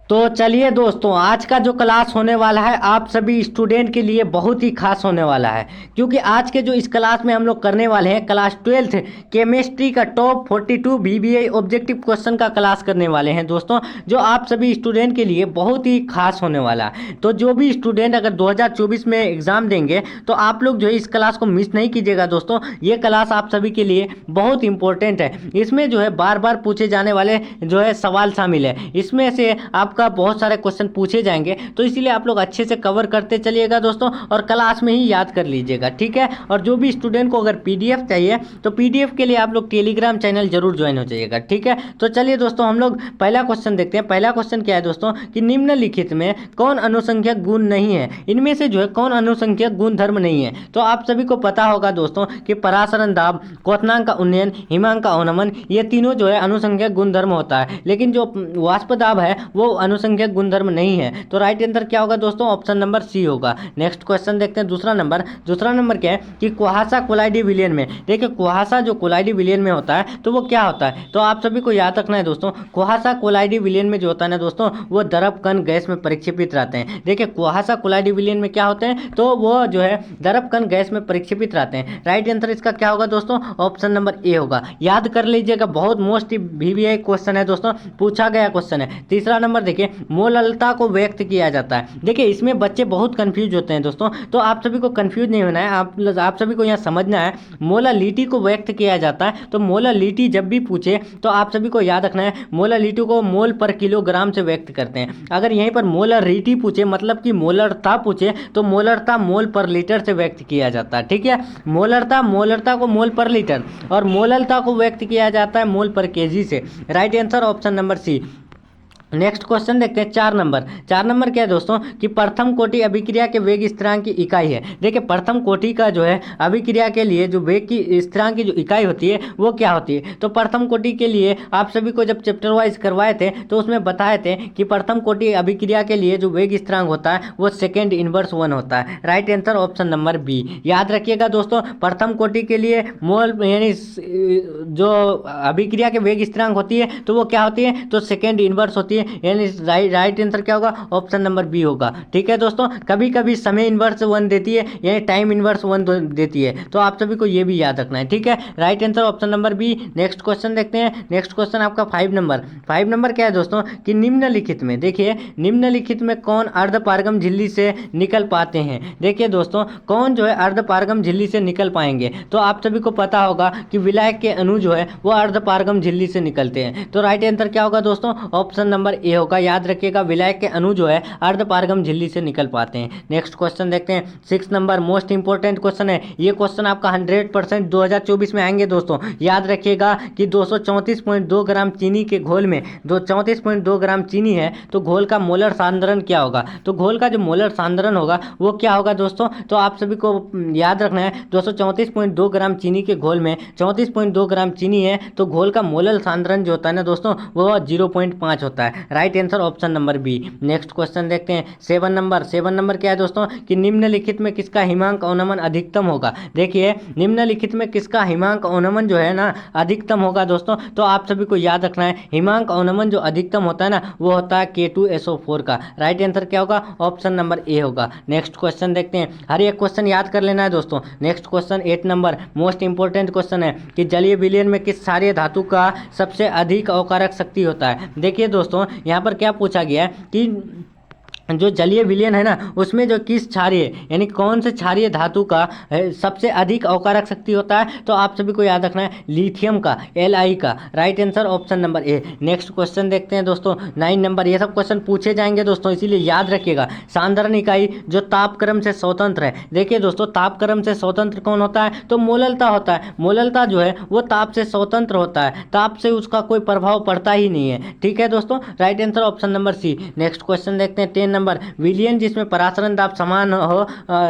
तो चलिए दोस्तों, आज का जो क्लास होने वाला है आप सभी स्टूडेंट के लिए बहुत ही खास होने वाला है। क्योंकि आज के जो इस क्लास में हम लोग करने वाले हैं क्लास 12th केमिस्ट्री का टॉप 42 VBA ऑब्जेक्टिव क्वेश्चन का क्लास करने वाले हैं दोस्तों, जो आप सभी स्टूडेंट के लिए बहुत ही खास होने वाला है। तो जो भी स्टूडेंट अगर 2024 में एग्जाम देंगे तो आप लोग जो है इस क्लास को मिस नहीं कीजिएगा दोस्तों। ये क्लास आप सभी के लिए बहुत इंपॉर्टेंट है। इसमें जो है बार बार पूछे जाने वाले जो है सवाल शामिल है। इसमें से आपका बहुत सारे क्वेश्चन पूछे जाएंगे, तो इसीलिए आप लोग अच्छे से कवर करते चलिएगा दोस्तों, और क्लास में ही याद कर लीजिएगा, ठीक है। और जो भी स्टूडेंट को अगर पीडीएफ चाहिए तो पीडीएफ के लिए आप लोग टेलीग्राम चैनल जरूर ज्वाइन हो जाइएगा, ठीक है। तो चलिए दोस्तों, हम लोग पहला क्वेश्चन देखते हैं। पहला क्वेश्चन क्या है दोस्तों कि निम्नलिखित में कौन अनुसंख्यक गुण नहीं है, इनमें से जो है कौन अनुसंख्यक गुण धर्म नहीं है। तो आप सभी को पता होगा दोस्तों कि परासरण दाब, क्वथनांक का उन्नयन, हिमांक का अवनमन, ये तीनों जो है अनुसंख्यक गुण धर्म होता है। लेकिन जो वाष्प दाब है वो अनुसंख्यक गुणधर्म नहीं है। तो राइट आंसर क्या होगा दोस्तों? ऑप्शन नंबर सी होगा। नेक्स्ट क्वेश्चन देखते हैं। दूसरा नंबर क्या है कि कुहासा कोलाइडी विलयन में, देखिए कुहासा जो कोलाइडी विलयन में होता है तो वो क्या होता है, तो आप सभी को याद रखना है दोस्तों। कुहासा कोलाइडी विलयन में जो होता है ना दोस्तों, वो द्रव कण गैस में परिक्षेपित रहते हैं। देखिए कुहासा कोलाइडी विलयन में क्या होते हैं, तो वो जो है द्रव कण गैस में परिक्षेपित रहते हैं। राइट आंसर इसका क्या होगा दोस्तों? ऑप्शन नंबर ए होगा। याद कर लीजिएगा, बहुत मोस्ट VBA क्वेश्चन है दोस्तों, पूछा गया क्वेश्चन है। तीसरा नंबर देखिए, मोललता को व्यक्त किया जाता है। देखिए इसमें बच्चे बहुत कंफ्यूज होते हैं दोस्तों, तो आप सभी को कंफ्यूज नहीं होना है। आप सभी को यहाँ समझना है, मोलालिटी को व्यक्त किया जाता है। तो मोलालिटी जब भी पूछे तो आप सभी को याद रखना है, मोलालिटी को मोल पर किलोग्राम से व्यक्त करते हैं। अगर यहीं पर मोलरिटी पूछे, मतलब कि मोलरता पूछे, तो मोलरता मोल पर लीटर से व्यक्त किया जाता है, ठीक है। मोलरता को मोल पर लीटर, और मोललता को व्यक्त किया जाता है मोल पर केजी से। Right answer option number C. Next question देखते हैं। चार नंबर क्या है दोस्तों कि प्रथम कोटि अभिक्रिया के वेग स्थिरांक की इकाई है। देखिए प्रथम कोटि का जो है अभिक्रिया के लिए जो वेग की स्थिरांक की जो इकाई होती है वो क्या होती है, तो प्रथम कोटि के लिए आप सभी को जब चैप्टर वाइज करवाए थे तो उसमें बताए थे कि प्रथम कोटि अभिक्रिया के लिए जो वेग स्थिरांक होता है वो सेकेंड इनवर्स 1 होता है। Right answer option number B. याद रखिएगा दोस्तों, प्रथम कोटि के लिए मोल यानी जो अभिक्रिया के वेग स्थिरांक होती है तो वो क्या होती है, तो सेकेंड इनवर्स होती है। यानी राइट आंसर क्या होगा? ऑप्शन नंबर बी होगा, ठीक है दोस्तों। कभी कभी समय इनवर्स 1 देती है, यानी टाइम इनवर्स 1 देती है, तो आप सभी को ये भी याद रखना है, ठीक है। Right answer option number B. Next question देखते हैं। नेक्स्ट क्वेश्चन आपका 5 नंबर क्या है दोस्तों कि निम्नलिखित में, देखिए निम्नलिखित में कौन अर्धपारगम झिल्ली से निकल पाते हैं। देखिए दोस्तों, कौन जो है अर्धपारगम झिल्ली से निकल पाएंगे, तो आप सभी को पता होगा कि विलायक के अणु जो है वो अर्धपारगम झिल्ली से निकलते हैं। तो राइट आंसर क्या होगा दोस्तों? ऑप्शन नंबर ए होगा। याद रखिएगा, विलायक के अणु जो है अर्धपारगम झिल्ली से निकल पाते हैं। नेक्स्ट क्वेश्चन देखते हैं। 6 नंबर मोस्ट इंपोर्टेंट क्वेश्चन है। ये क्वेश्चन आपका 100% 2024 में आएंगे दोस्तों। याद रखिएगा कि 234.2 ग्राम चीनी के घोल में 234.2 ग्राम चीनी है, तो घोल का मोलर सांद्रण क्या होगा, तो घोल का जो मोलर सांद्रण होगा वो क्या होगा दोस्तों? तो आप सभी को याद रखना है, 234.2 ग्राम चीनी के घोल में 34.2 ग्राम चीनी है, तो घोल का मोलर सांद्रण जो होता है ना दोस्तों वो 0.5 होता है। Right answer option number B. Next question देखते हैं। 7 नंबर क्या है दोस्तों कि निम्नलिखित में किसका हिमांक अवनमन अधिकतम होगा। देखिए निम्नलिखित में किसका हिमांक अवनमन जो है ना अधिकतम होगा दोस्तों, तो आप सभी को याद रखना है, हिमांक अवनमन जो अधिकतम होता है ना वो होता है K2SO4 का। राइट आंसर क्या होगा? ऑप्शन नंबर ए होगा। नेक्स्ट क्वेश्चन देखते हैं। हर एक क्वेश्चन याद कर लेना है दोस्तों। Next question 8 number most important question है कि जलीय विलयन में किस क्षारीय धातु का सबसे अधिक अवकारक शक्ति होता है। देखिए दोस्तों, यहाँ पर क्या पूछा गया है कि जो जलीय विलयन है ना उसमें जो किस क्षारीय यानी कौन से क्षारीय धातु का सबसे अधिक अवकारक शक्ति होता है, तो आप सभी को याद रखना है लिथियम का, Li का। राइट आंसर ऑप्शन नंबर ए। नेक्स्ट क्वेश्चन देखते हैं दोस्तों। 9 नंबर, ये सब क्वेश्चन पूछे जाएंगे दोस्तों, इसीलिए याद रखिएगा। सांद्रण इकाई जो तापक्रम से स्वतंत्र है। देखिए दोस्तों, तापक्रम से स्वतंत्र कौन होता है, तो मोललता होता है। मोललता जो है वो ताप से स्वतंत्र होता है, ताप से उसका कोई प्रभाव पड़ता ही नहीं है, ठीक है दोस्तों। Right answer option number C. Next question देखते हैं। 10 नंबर विलियन जिसमें परासरण दाब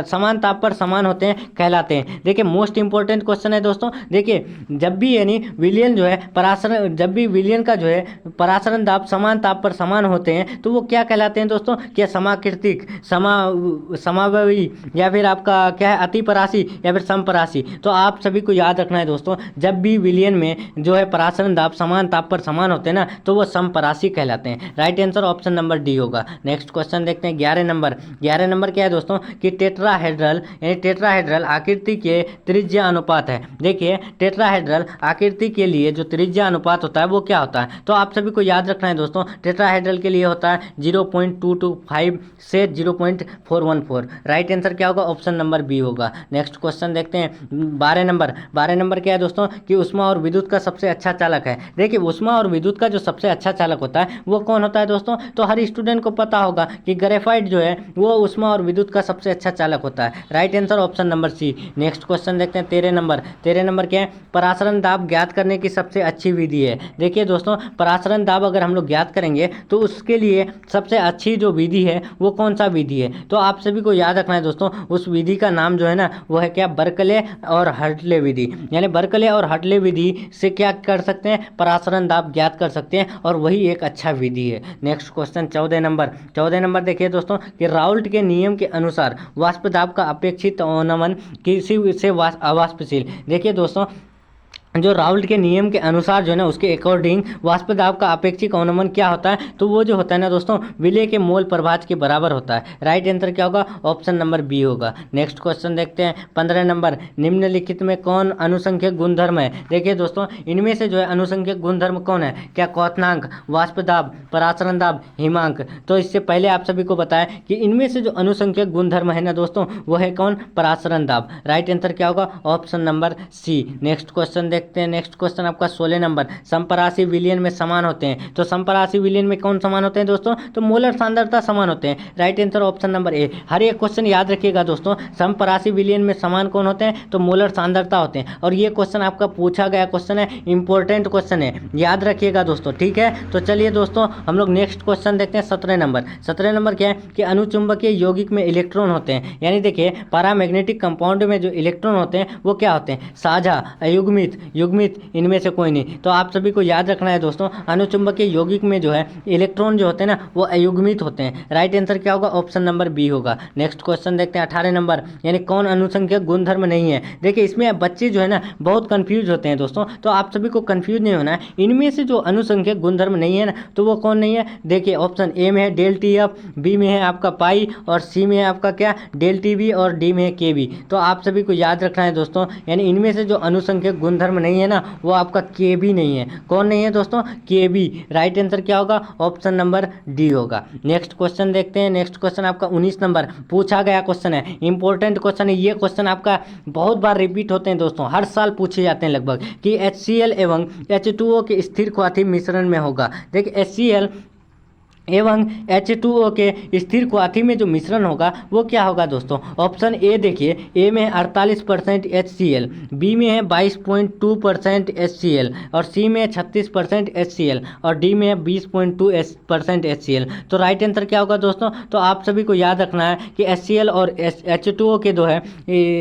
समान ताप पर समान होते हैं कहलाते हैं। देखिए मोस्ट इंपॉर्टेंट क्वेश्चन है दोस्तों। देखिए जब भी यानी विलियन जो है जब भी विलियन का जो है परासरण दाब समान ताप पर समान होते हैं तो वो क्या कहलाते हैं दोस्तों? क्या समाकृतिक, समावयवी, या फिर आपका क्या है अतिपरासी, या फिर समपरासी। तो आप सभी को याद रखना है दोस्तों, जब भी विलियन में जो है परासरण दाब समान ताप पर समान होते हैं ना तो वो समपरासी कहलाते हैं। Right answer option number D होगा। नेक्स्ट क्वेश्चन देखते हैं 11 नंबर। 11 नंबर क्या है दोस्तों कि टेट्राहेड्रल यानी टेट्राहेड्रल आकृति के त्रिज्या अनुपात है। देखिए टेट्राहेड्रल आकृति के लिए जो त्रिज्या अनुपात होता है वो क्या होता है? तो आप सभी को याद रखना है दोस्तों, टेट्राहेड्रल के लिए होता है 0.225 से 0.414। राइट आंसर क्या होगा? ऑप्शन नंबर बी होगा। नेक्स्ट क्वेश्चन देखते हैं 12 नंबर। 12 नंबर क्या है दोस्तों कि ऊष्मा और विद्युत का सबसे अच्छा चालक है। देखिए ऊष्मा और विद्युत का जो सबसे अच्छा चालक होता है वो कौन होता है दोस्तों? तो हर स्टूडेंट को पता होगा कि ग्रेफाइट जो है वो ऊष्मा और विद्युत का सबसे अच्छा चालक होता है। Right answer option number C. Next question देखते हैं 13 नंबर। 13 नंबर क्या है? परासरण दाब ज्ञात करने की सबसे अच्छी विधि है। देखिए दोस्तों परासरण दाब अगर हम लोग ज्ञात करेंगे तो उसके लिए सबसे अच्छी जो विधि है वो कौन सा विधि है? तो आप सभी को याद रखना है दोस्तों, उस विधि का नाम जो है ना वो है क्या? बर्कले और हर्टले विधि। यानी बर्कले और हर्टले विधि से क्या कर सकते हैं? परासरण दाब ज्ञात कर सकते हैं और वही एक अच्छा विधि है। Next question 14 number. 14 नंबर देखिए दोस्तों कि राउल्ट के नियम के अनुसार वाष्प दाब का अपेक्षित अवनमन किसी से अवाष्पशील। देखिए दोस्तों जो राउल्ट के नियम के अनुसार जो है ना उसके अकॉर्डिंग वाष्प दाब का अपेक्षिक अवनमन क्या होता है? तो वो जो होता है ना दोस्तों विलय के मोल प्रभाज के बराबर होता है। राइट आंसर क्या होगा? ऑप्शन नंबर बी होगा। नेक्स्ट क्वेश्चन देखते हैं 15 नंबर। निम्नलिखित में कौन अनुसंख्यक गुणधर्म है? देखिए दोस्तों इनमें से जो है अनुसंख्यक गुणधर्म कौन है? क्या क्वथनांक, वाष्प दाब, परासरण दाब, हिमांक? तो इससे पहले आप सभी को बताया कि इनमें से जो अनुसंख्यक गुणधर्म है ना दोस्तों वो है कौन? परासरण दाब। राइट आंसर क्या होगा? Option number C. Next question देखते हैं। नेक्स्ट क्वेश्चन आपका 16 नंबर। समपरासी विलयन में समान होते हैं। तो समपरासी विलयन में कौन समान होते हैं दोस्तों? तो मोलर सांद्रता समान होते हैं। Right answer option number A. हर एक क्वेश्चन याद रखिएगा दोस्तों, समपरासी विलयन में समान कौन होते हैं? तो मोलर सांद्रता होते हैं। और ये क्वेश्चन आपका पूछा गया क्वेश्चन है, इंपॉर्टेंट क्वेश्चन है, याद रखिएगा दोस्तों। ठीक है तो चलिए दोस्तों हम लोग नेक्स्ट क्वेश्चन देखते हैं 17 नंबर। 17 नंबर क्या है कि अनुचुंबकीय यौगिक में इलेक्ट्रॉन होते हैं। यानी देखिए पैरामैग्नेटिक कंपाउंड में जो इलेक्ट्रॉन होते हैं वो क्या होते हैं? साझा, अयुग्मित, युग्मित, इनमें से कोई नहीं। तो आप सभी को याद रखना है दोस्तों, अनुचुंबकीय यौगिक में जो है इलेक्ट्रॉन जो होते हैं ना वो अयुग्मित होते हैं। राइट आंसर क्या होगा? ऑप्शन नंबर बी होगा। नेक्स्ट क्वेश्चन देखते हैं 18 नंबर। यानी कौन अनुसंख्यक गुणधर्म नहीं है? देखिए इसमें बच्चे जो है ना बहुत कंफ्यूज होते हैं दोस्तों, तो आप सभी को कंफ्यूज नहीं होना है। इनमें से जो अनुसंख्यक गुणधर्म नहीं है ना तो वो कौन नहीं है? देखिए ऑप्शन ए में है डेल टी एफ, बी में है आपका पाई, और सी में है आपका क्या? डेल टी बी, और डी में है के बी। तो आप सभी को याद रखना है दोस्तों, यानी इनमें से जो अनुसंख्यक गुणधर्म नहीं है ना वो आपका के बी नहीं है। कौन नहीं है दोस्तों? के बी। राइट आंसर क्या होगा? ऑप्शन नंबर डी होगा। नेक्स्ट क्वेश्चन देखते हैं। नेक्स्ट क्वेश्चन आपका 19 नंबर। पूछा गया क्वेश्चन है, इंपॉर्टेंट क्वेश्चन है। ये क्वेश्चन आपका बहुत बार रिपीट होते हैं दोस्तों, हर साल पूछे जाते हैं लगभग, कि HCl एवं H2O के स्थिर क्वाथी मिश्रण में होगा। देखिए HCl एवं H2O के स्थिर क्वाथी में जो मिश्रण होगा वो क्या होगा दोस्तों? ऑप्शन ए देखिए, ए में 48% HCl, बी में है 22.2% HCl, और सी में 36% HCl, और डी में है 20.2% HCl। तो राइट आंसर क्या होगा दोस्तों? तो आप सभी को याद रखना है कि HCl और H2O के जो है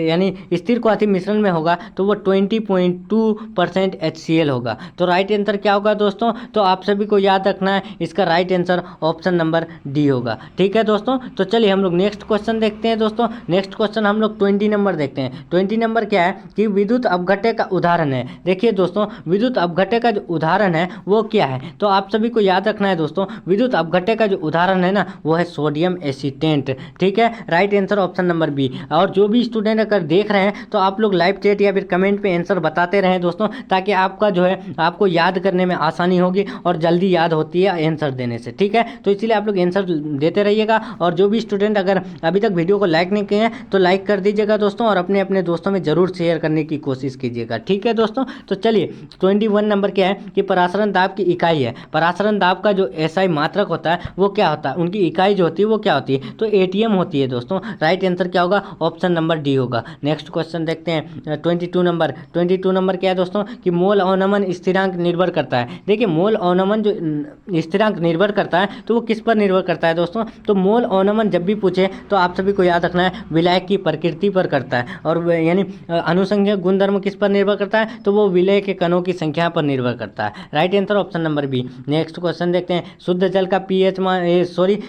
यानी स्थिर क्वाथी मिश्रण में होगा तो वो 20.2% HCl होगा। तो राइट आंसर क्या होगा दोस्तों? तो आप सभी को याद रखना है, इसका right answer option number D होगा। ठीक है दोस्तों, तो चलिए हम लोग नेक्स्ट क्वेश्चन देखते हैं दोस्तों। नेक्स्ट क्वेश्चन हम लोग 20 नंबर देखते हैं। 20 नंबर क्या है कि विद्युत अपघट्य का उदाहरण है। देखिए दोस्तों विद्युत अपघट्य का जो उदाहरण है वो क्या है? तो आप सभी को याद रखना है दोस्तों, विद्युत अपघट्य का जो उदाहरण है ना वो है सोडियम एसीटेट। ठीक है, right answer option number B. और जो भी स्टूडेंट अगर देख रहे हैं तो आप लोग लाइव चैट या फिर कमेंट पे आंसर बताते रहें दोस्तों, ताकि आपका जो है आपको याद करने में आसानी होगी और जल्दी याद होती है आंसर देने से। ठीक है, तो इसलिए आप लोग आंसर देते रहिएगा। और जो भी स्टूडेंट अगर अभी तक वीडियो को लाइक नहीं किए हैं तो लाइक कर दीजिएगा दोस्तों, और अपने अपने दोस्तों में जरूर शेयर करने की कोशिश कीजिएगा। ठीक है दोस्तों, तो चलिए 21 नंबर क्या है कि परासरण दाब की इकाई है। परासरण दाब का जो एसआई मात्रक होता है वो क्या होता है? उनकी इकाई जो होती है वो क्या होती है? तो एटीएम होती है दोस्तों। राइट आंसर क्या होगा? ऑप्शन नंबर डी होगा। नेक्स्ट क्वेश्चन देखते हैं 22 नंबर। 22 नंबर क्या है दोस्तों कि मोल अवनमन स्थिरांक निर्भर करता है। देखिए मोल अवनमन जो स्थिरांक निर्भर करता है तो वो किस पर निर्भर करता है दोस्तों? तो मोल अवनमन जब भी पूछे तो आप सभी को याद रखना है विलय की प्रकृति पर करता है, और यानी अनुसंज्ञक गुणधर्म किस पर निर्भर करता है? तो वो विलय के कणों की संख्या पर निर्भर करता है। Right answer option number B. Next question देखते हैं, शुद्ध जल का पीएच मान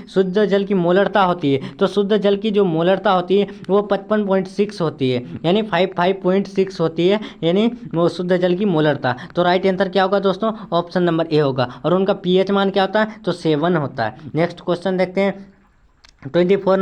शुद्ध जल की मोलरता होती है, तो शुद्ध जल की जो मोलरता होती है वो 55.6 होती है, यानी 55.6 होती है, यानी वो शुद्ध जल की मोलरता। तो राइट आंसर क्या होगा दोस्तों? ऑप्शन नंबर ए होगा। और उनका पीएच मान क्या होता है? तो 7 होता है। नेक्स्ट क्वेश्चन देखते हैं 24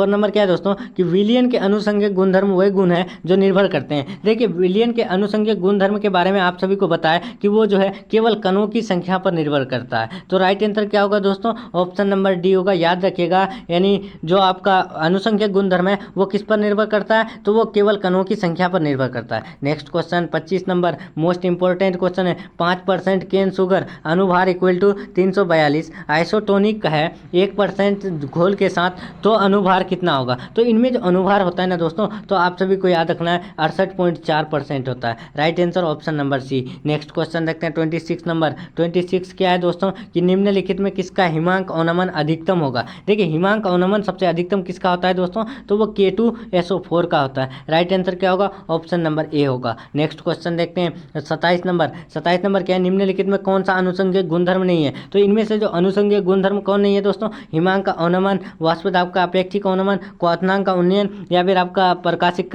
नंबर क्या है दोस्तों? कि विलियन के अनुसंज्ञक गुणधर्म वही गुण है जो निर्भर करते हैं। देखिए विलियन के अनुसंज्ञक गुणधर्म के बारे में आप सभी को बताया कि वो जो है केवल कणों की संख्या पर निर्भर करता है। तो राइट आंसर क्या होगा दोस्तों? ऑप्शन नंबर डी होगा। याद रखिएगा, यानी जो आपका अनुसंज्ञक गुणधर्म है वो किस पर निर्भर करता है? तो वो केवल कणों की संख्या पर निर्भर करता है। Next question 25 number most important question है, 5% केन शुगर अनुभार इक्वल टू 342, आइसोटोनिक है 1% घोल के साथ, तो अनुभार कितना होगा? तो इनमें जो अनुभार होता है ना दोस्तों, तो आप सभी को याद रखना है 68.4% होता है। Right answer option number C. Next question देखते हैं 26 नंबर। 26 क्या है दोस्तों? कि निम्नलिखित में किसका हिमांक अवनमन अधिकतम होगा? देखिए हिमांक अवनमन सबसे अधिकतम किसका होता है दोस्तों? तो वो K2SO4 का होता है। राइट आंसर क्या होगा? ऑप्शन नंबर ए होगा। नेक्स्ट क्वेश्चन देखते हैं 27 नंबर। 27 नंबर क्या है? निम्नलिखित में कौन सा अनुसंज्ञक गुणधर्म नहीं है? तो इनमें से जो अनुसंज्ञक गुणधर्म कौन नहीं है दोस्तों? हिमांक का अवनमन, वाष्प दाब का अपेक्षिक अवनमन, क्वथनांक का उन्नयन, या फिर आपका प्रकाशिक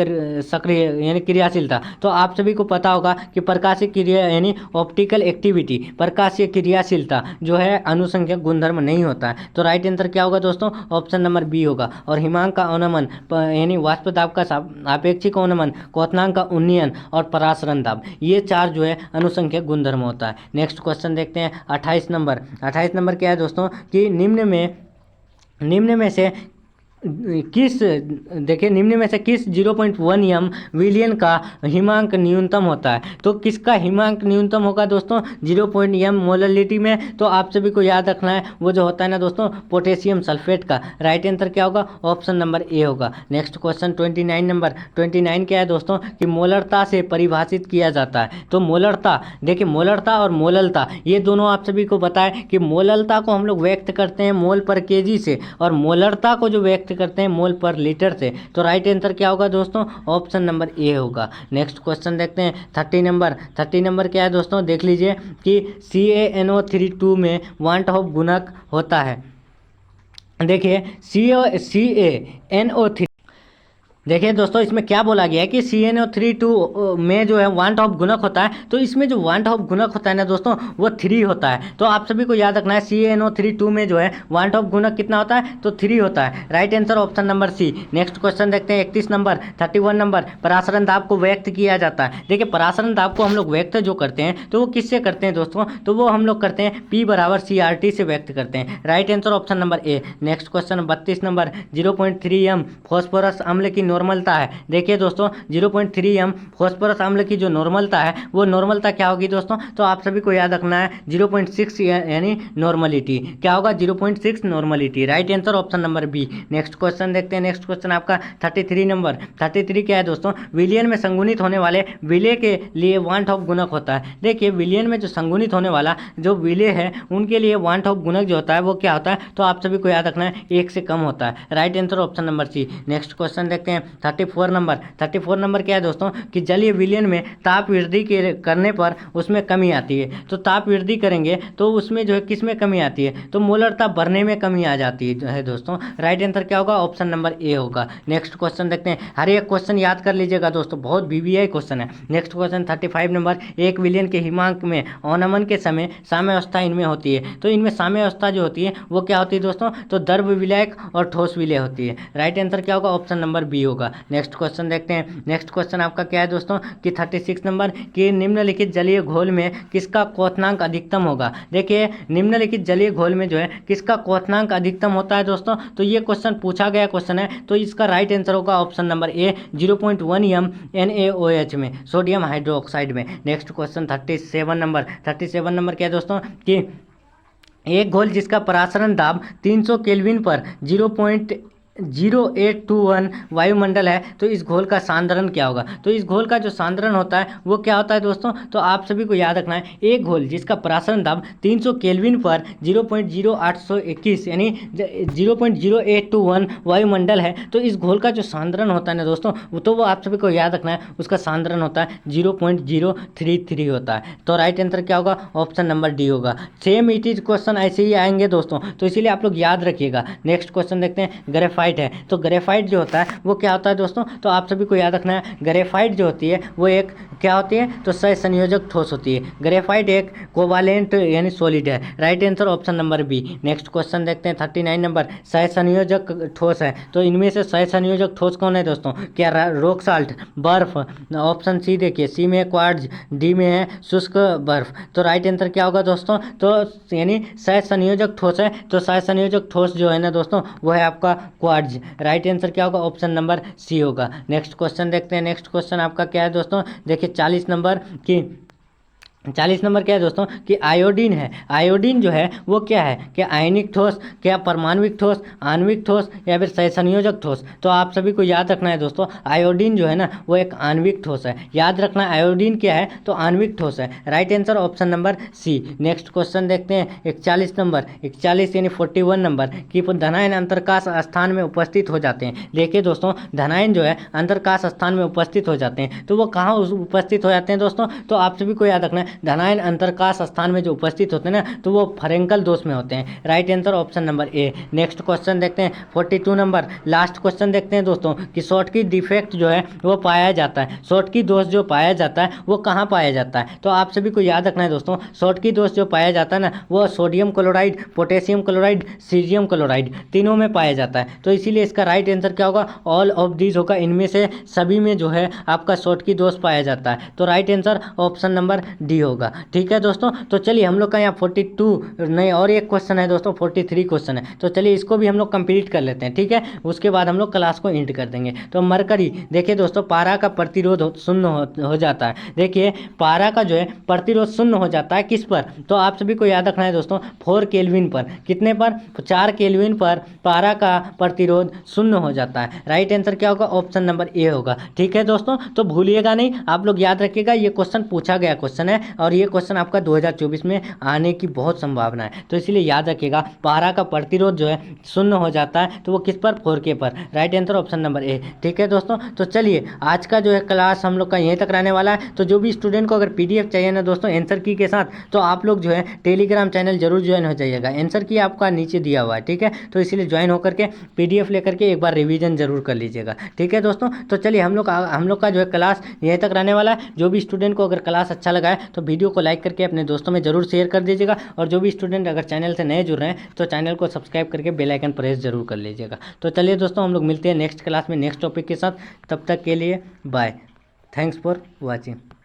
सक्रिय यानी क्रियाशीलता। तो आप सभी को पता होगा कि प्रकाशिक क्रिया यानी ऑप्टिकल एक्टिविटी, प्रकाशीय क्रियाशीलता जो है अनुसंज्ञक गुणधर्म नहीं होता है। तो राइट आंसर क्या होगा दोस्तों? ऑप्शन नंबर बी होगा। और हिमांक का अवनमन यानी वाष्प दाब का अपेक्षिक अवनमन, क्वथनांक का उन्नयन और परासरण दाब, ये 4 जो है अनुसंज्ञक गुणधर्म होता है। नेक्स्ट क्वेश्चन देखते हैं 28 नंबर। 28 नंबर क्या है दोस्तों? कि निम्न में से निम्न में से किस 0.1 एम विलियन का हिमांक न्यूनतम होता है? तो किसका हिमांक न्यूनतम होगा दोस्तों 0. m मोललिटी में? तो आप सभी को याद रखना है वो जो होता है ना दोस्तों पोटेशियम सल्फेट का। राइट आंसर क्या होगा? ऑप्शन नंबर ए होगा। Next question 29 number. 29 क्या है दोस्तों? कि मोलरता से परिभाषित किया जाता है। तो मोलरता, देखिए मोलरता और मोललता ये दोनों आप सभी को बताएं कि मोललता को हम लोग व्यक्त करते हैं मोल पर केजी से, और मोलरता को जो व्यक्त करते हैं मोल पर लीटर से। तो राइट आंसर क्या होगा दोस्तों? ऑप्शन नंबर ए होगा। नेक्स्ट क्वेश्चन देखते हैं 30 नंबर। 30 नंबर क्या है दोस्तों? देख लीजिए कि CaNO3 में वांट ऑफ गुणक होता है। देखिए CaNO3, देखिए दोस्तों इसमें क्या बोला गया है कि CaNO3 में जो है वांट ऑफ गुणक होता है। तो इसमें जो वांट ऑफ गुणक होता है ना दोस्तों वो 3 होता है। तो आप सभी को याद रखना है CaNO3 में जो है वांट ऑफ गुणक कितना होता है? तो 3 होता है। Right answer option number C. Next question देखते हैं 31 नंबर। 31 नंबर, परासरण दाब को व्यक्त किया जाता है। देखिए परासरण दाब को हम लोग व्यक्त जो करते हैं तो वो किससे करते हैं दोस्तों? तो वो हम लोग करते हैं P = CRT से व्यक्त करते हैं। राइट आंसर ऑप्शन नंबर ए। Next question 32 number. 0.3 m phosphorus अम्ल की नॉर्मलता है। देखिए दोस्तों 0.3 m फॉस्फोरस अम्ल की जो नॉर्मलता है वो नॉर्मलता क्या होगी दोस्तों? तो आप सभी को याद रखना है 0.6 यानी नॉर्मलिटी क्या होगा? 0.6 normality. Right answer option number B. Next question देखते हैं। नेक्स्ट क्वेश्चन आपका 33 नंबर। 33 क्या है दोस्तों? विलियन में संगुणित होने वाले विलेय के लिए वांट ऑफ गुणक होता है। देखिए विलियन में जो संगुणित होने वाला जो विलेय है उनके लिए वांट ऑफ गुणक जो होता है वो क्या होता है? तो आप सभी को याद रखना है 1 से कम होता है। Right answer option number C. Next question देखते हैं 34 नंबर। 34 नंबर क्या है दोस्तों? कि जलीय विलयन में ताप वृद्धि करने पर उसमें कमी आती है। तो ताप वृद्धि करेंगे तो उसमें जो है किस में कमी आती है? तो मोलरता बढ़ने में कमी आ जाती है दोस्तों। राइट आंसर क्या होगा? ऑप्शन नंबर ए होगा। नेक्स्ट क्वेश्चन देखते हैं। हर एक क्वेश्चन याद कर लीजिएगा दोस्तों, बहुत VVI क्वेश्चन है। Next question 35 number. 1 विलयन के हिमांक में अवनमन के समय साम्यावस्था इनमें होती है। तो इनमें साम्यावस्था जो होती है वो क्या होती है दोस्तों? तो द्रव विलयक और ठोस विलय होती है। राइट आंसर क्या होगा? ऑप्शन नंबर बी होगा। नेक्स्ट क्वेश्चन देखते हैं। नेक्स्ट क्वेश्चन आपका क्या है दोस्तों? कि 36 नंबर। कि निम्नलिखित जलीय घोल में किसका क्वथनांक अधिकतम होगा? देखिए निम्नलिखित जलीय घोल में जो है किसका क्वथनांक अधिकतम होता है दोस्तों? तो ये क्वेश्चन पूछा गया क्वेश्चन है। तो इसका राइट आंसर होगा ऑप्शन नंबर ए 0.1 m NaOH में, सोडियम हाइड्रोक्साइड में। Next question 37 number. 37 नंबर क्या है दोस्तों? कि एक घोल जिसका परासरण दाब 300 केल्विन पर 0821 वायुमंडल है, तो इस घोल का सांद्रण क्या होगा? तो इस घोल का जो सांद्रण होता है वो क्या होता है दोस्तों? तो आप सभी को याद रखना है, एक घोल जिसका प्रासरण दाब 300 केल्विन पर 0.0821 यानी 0.0821 वायुमंडल है, तो इस घोल का जो सांद्रण होता है ना दोस्तों, वो आप सभी को याद रखना है, उसका सांद्रण होता है 0.033 होता है। तो राइट आंसर क्या होगा? ऑप्शन नंबर डी होगा। सेम इट इज क्वेश्चन ऐसे ही आएंगे दोस्तों, तो इसीलिए आप लोग याद रखिएगा। नेक्स्ट क्वेश्चन देखते हैं। ग्रेफाइट है, तो ग्रेफाइट जो होता है वो क्या होता है दोस्तों? तो आप सभी को याद रखना है, ग्रेफाइट जो होती है वो एक क्या होती है? तो सहसंयोजक ठोस होती है। ग्रेफाइट एक कोवालेंट यानी सॉलिड है। Right answer option number B. Next question देखते हैं 39 नंबर। सहसंयोजक ठोस है, तो इनमें से सहसंयोजक ठोस कौन है दोस्तों? क्या रॉक साल्ट, बर्फ? ऑप्शन सी देखिए, सी में है क्वार्ट्ज, डी में है शुष्क बर्फ। तो राइट आंसर क्या होगा दोस्तों? तो यानी सहसंयोजक ठोस है, तो सहसंयोजक ठोस जो है ना दोस्तों वो है आपका क्वार्ट्ज। राइट आंसर क्या होगा? ऑप्शन नंबर सी होगा। नेक्स्ट क्वेश्चन देखते हैं। नेक्स्ट क्वेश्चन आपका क्या है दोस्तों? देखिए 40 नंबर की 40 नंबर क्या है दोस्तों? कि आयोडीन है। आयोडीन जो है वो क्या है? क्या आयनिक ठोस, क्या परमाणविक ठोस, आणविक ठोस या फिर सहसंयोजक ठोस? तो आप सभी को याद रखना है दोस्तों, आयोडीन जो है ना वो एक आणविक ठोस है। याद रखना आयोडीन क्या है? तो आणविक ठोस है। Right answer option number C. Next question देखते हैं 41 नंबर। 41 यानी 41 नंबर कि धनायन अंतरकाश स्थान में उपस्थित हो जाते हैं। देखिए दोस्तों, धनायन जो है अंतरकाश स्थान में उपस्थित हो जाते हैं, तो वो कहाँ उपस्थित हो जाते हैं दोस्तों? तो आप सभी को याद रखना है, धनायन अंतरकाश स्थान में जो उपस्थित होते हैं ना, तो वो फ्रेंकल दोष में होते हैं। राइट आंसर ऑप्शन नंबर ए। नेक्स्ट क्वेश्चन देखते हैं 42 नंबर। लास्ट क्वेश्चन देखते हैं दोस्तों कि शॉर्टकी डिफेक्ट जो है वो पाया जाता है। शॉर्टकी दोष जो पाया जाता है वो कहाँ पाया जाता है? तो आप सभी को याद रखना है दोस्तों, शॉर्टकी दोष जो पाया जाता है ना वो sodium chloride, potassium chloride, caesium chloride तीनों में पाया जाता है। तो इसीलिए इसका राइट आंसर क्या होगा? ऑल ऑफ दीज होगा। इनमें से सभी में जो है आपका शॉर्टकी दोष पाया जाता है। तो right answer option number D होगा। ठीक है दोस्तों, तो चलिए हम लोग का यहाँ 42 नहीं और एक क्वेश्चन है दोस्तों, 43 क्वेश्चन है, तो चलिए इसको भी हम लोग कंप्लीट कर लेते हैं। ठीक है, उसके बाद हम लोग क्लास को एंड कर देंगे। तो मरकरी, देखिए दोस्तों, पारा का प्रतिरोध शून्य हो जाता है। देखिए पारा का जो है प्रतिरोध शून्य हो जाता है किस पर? तो आप सभी को याद रखना है दोस्तों, 4 केल्विन पर। कितने पर? 4 केल्विन पर पारा का प्रतिरोध शून्य हो जाता है। राइट आंसर क्या होगा? ऑप्शन नंबर ए होगा। ठीक है दोस्तों, तो भूलिएगा नहीं, आप लोग याद रखिएगा, ये क्वेश्चन पूछा गया क्वेश्चन है और ये क्वेश्चन आपका 2024 में आने की बहुत संभावना है। तो इसलिए याद रखिएगा, पारा का प्रतिरोध जो है शून्य हो जाता है, तो वो किस पर? 4K पर। राइट आंसर ऑप्शन नंबर ए। ठीक है दोस्तों, तो चलिए आज का जो है क्लास हम लोग का यहीं तक रहने वाला है। तो जो भी स्टूडेंट को अगर PDF चाहिए ना दोस्तों आंसर की के साथ, तो आप लोग जो है टेलीग्राम चैनल जरूर ज्वाइन हो जाइएगा। आंसर की आपका नीचे दिया हुआ है। ठीक है, तो इसीलिए ज्वाइन होकर के PDF लेकर के एक बार रिवीजन जरूर कर लीजिएगा। ठीक है दोस्तों, तो चलिए हम लोग का जो है क्लास यहीं तक रहने वाला है। जो भी स्टूडेंट को अगर क्लास अच्छा लगा है तो वीडियो को लाइक करके अपने दोस्तों में जरूर शेयर कर दीजिएगा। और जो भी स्टूडेंट अगर चैनल से नए जुड़ रहे हैं तो चैनल को सब्सक्राइब करके बेल आइकन प्रेस जरूर कर लीजिएगा। तो चलिए दोस्तों, हम लोग मिलते हैं नेक्स्ट क्लास में नेक्स्ट टॉपिक के साथ। तब तक के लिए बाय। Thanks for watching.